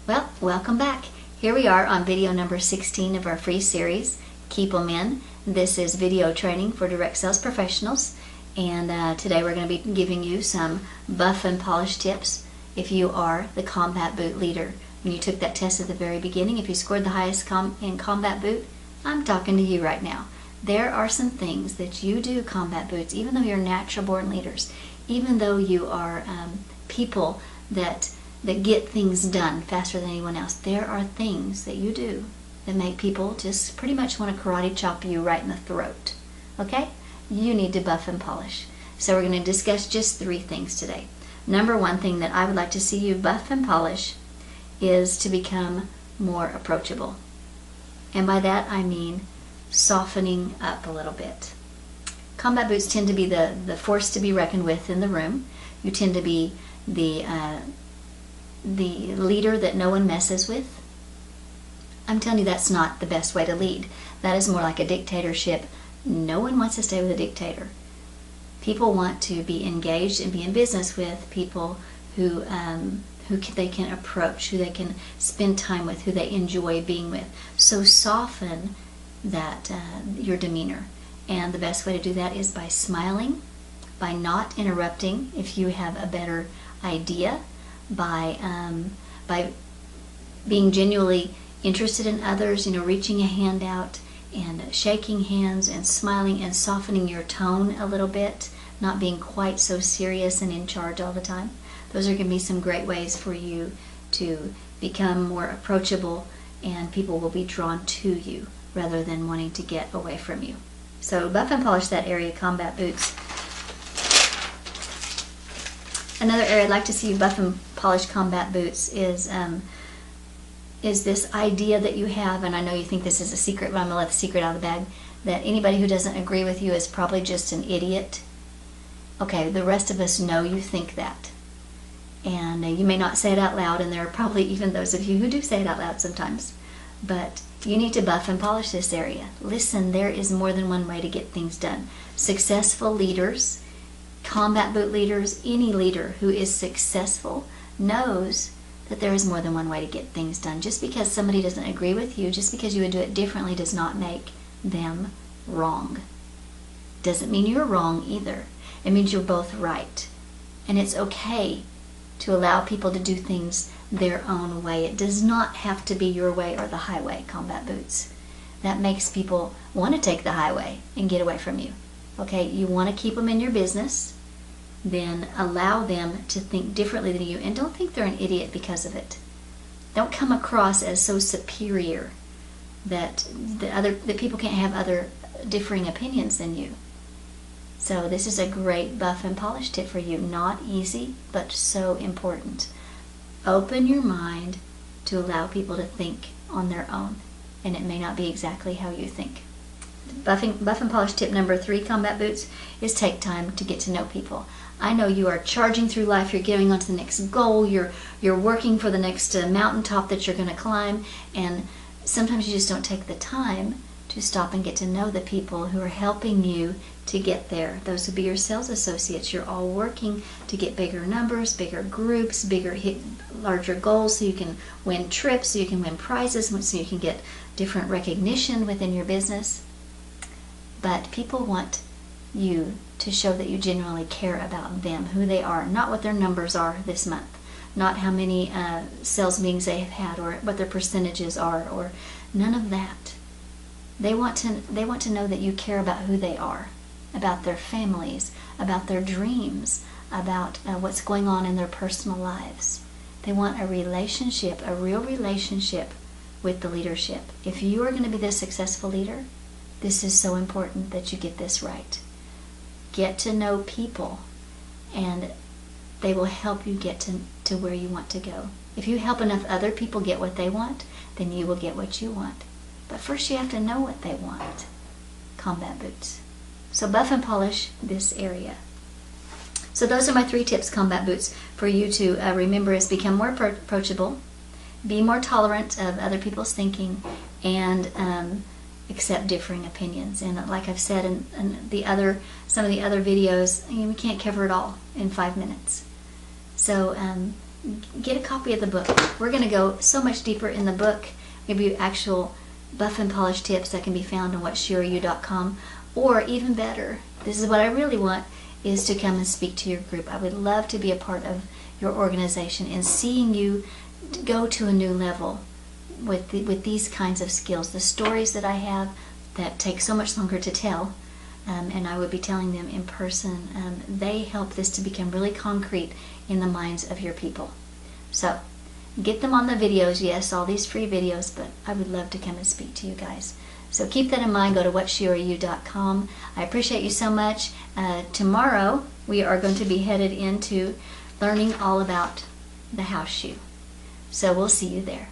Well, welcome back. Here we are on video number 16 of our free series, Keep 'em In. This is video training for direct sales professionals, and today we're going to be giving you some buff and polish tips if you are the combat boot leader. When you took that test at the very beginning, if you scored the highest in combat boot, I'm talking to you right now. There are some things that you do, combat boots, even though you're natural born leaders, even though you are people that get things done faster than anyone else. There are things that you do that make people just pretty much want to karate chop you right in the throat. Okay? You need to buff and polish. So we're going to discuss just 3 things today. Number 1 thing that I would like to see you buff and polish is to become more approachable. And by that I mean softening up a little bit. Combat boots tend to be the force to be reckoned with in the room. You tend to be the leader that no one messes with. I'm telling you, that's not the best way to lead. That is more like a dictatorship. No one wants to stay with a dictator. People want to be engaged and be in business with people who they can approach, who they can spend time with, who they enjoy being with. So soften that your demeanor. And the best way to do that is by smiling, by not interrupting if you have a better idea, by being genuinely interested in others, reaching a hand out and shaking hands and smiling and softening your tone a little bit, not being quite so serious and in charge all the time. Those are going to be some great ways for you to become more approachable, and people will be drawn to you rather than wanting to get away from you. So buff and polish that area, combat boots. Another area I'd like to see you buff and polish, combat boots, is this idea that you have, and I know you think this is a secret, but I'm going to let the secret out of the bag, that anybody who doesn't agree with you is probably just an idiot. Okay, the rest of us know you think that. And you may not say it out loud, and there are probably even those of you who do say it out loud sometimes. But you need to buff and polish this area. Listen, there is more than one way to get things done. Successful leaders, combat boot leaders, any leader who is successful knows that there is more than one way to get things done. Just because somebody doesn't agree with you, just because you would do it differently, does not make them wrong. Doesn't mean you're wrong either. It means you're both right. And it's okay to allow people to do things their own way. It does not have to be your way or the highway, combat boots. That makes people want to take the highway and get away from you. Okay, you want to keep them in your business, then allow them to think differently than you, and don't think they're an idiot because of it. Don't come across as so superior that people can't have other differing opinions than you. So this is a great buff and polish tip for you. Not easy, but so important. Open your mind to allow people to think on their own, and it may not be exactly how you think. Buff and polish tip number 3, combat boots, is take time to get to know people. I know you are charging through life. You're getting on to the next goal. You're working for the next mountaintop that you're going to climb, and sometimes you just don't take the time to stop and get to know the people who are helping you to get there. Those would be your sales associates. You're all working to get bigger numbers, bigger groups, larger goals, so you can win trips, so you can win prizes, so you can get different recognition within your business. But people want you to show that you genuinely care about them, who they are, not what their numbers are this month, not how many sales meetings they have had, or what their percentages are, or none of that. They want to know that you care about who they are, about their families, about their dreams, about what's going on in their personal lives. They want a relationship, a real relationship with the leadership. If you are going to be the successful leader, this is so important that you get this right. Get to know people, and they will help you get to where you want to go. If you help enough other people get what they want, then you will get what you want. But first you have to know what they want. Combat boots. So buff and polish this area. So those are my 3 tips, combat boots, for you to remember, is become more approachable, be more tolerant of other people's thinking, and accept differing opinions. And like I've said in some of the other videos, we can't cover it all in 5 minutes. So get a copy of the book. We're going to go so much deeper in the book, give you actual buff and polish tips that can be found on whatsheareyou.com. Or even better, this is what I really want, is to come and speak to your group. I would love to be a part of your organization and seeing you go to a new level with these kinds of skills. The stories that I have that take so much longer to tell, and I would be telling them in person, they help this to become really concrete in the minds of your people. So get them on the videos, yes, all these free videos, but I would love to come and speak to you guys. So keep that in mind. Go to whatsheareyou.com. I appreciate you so much. Tomorrow we are going to be headed into learning all about the house shoe. So we'll see you there.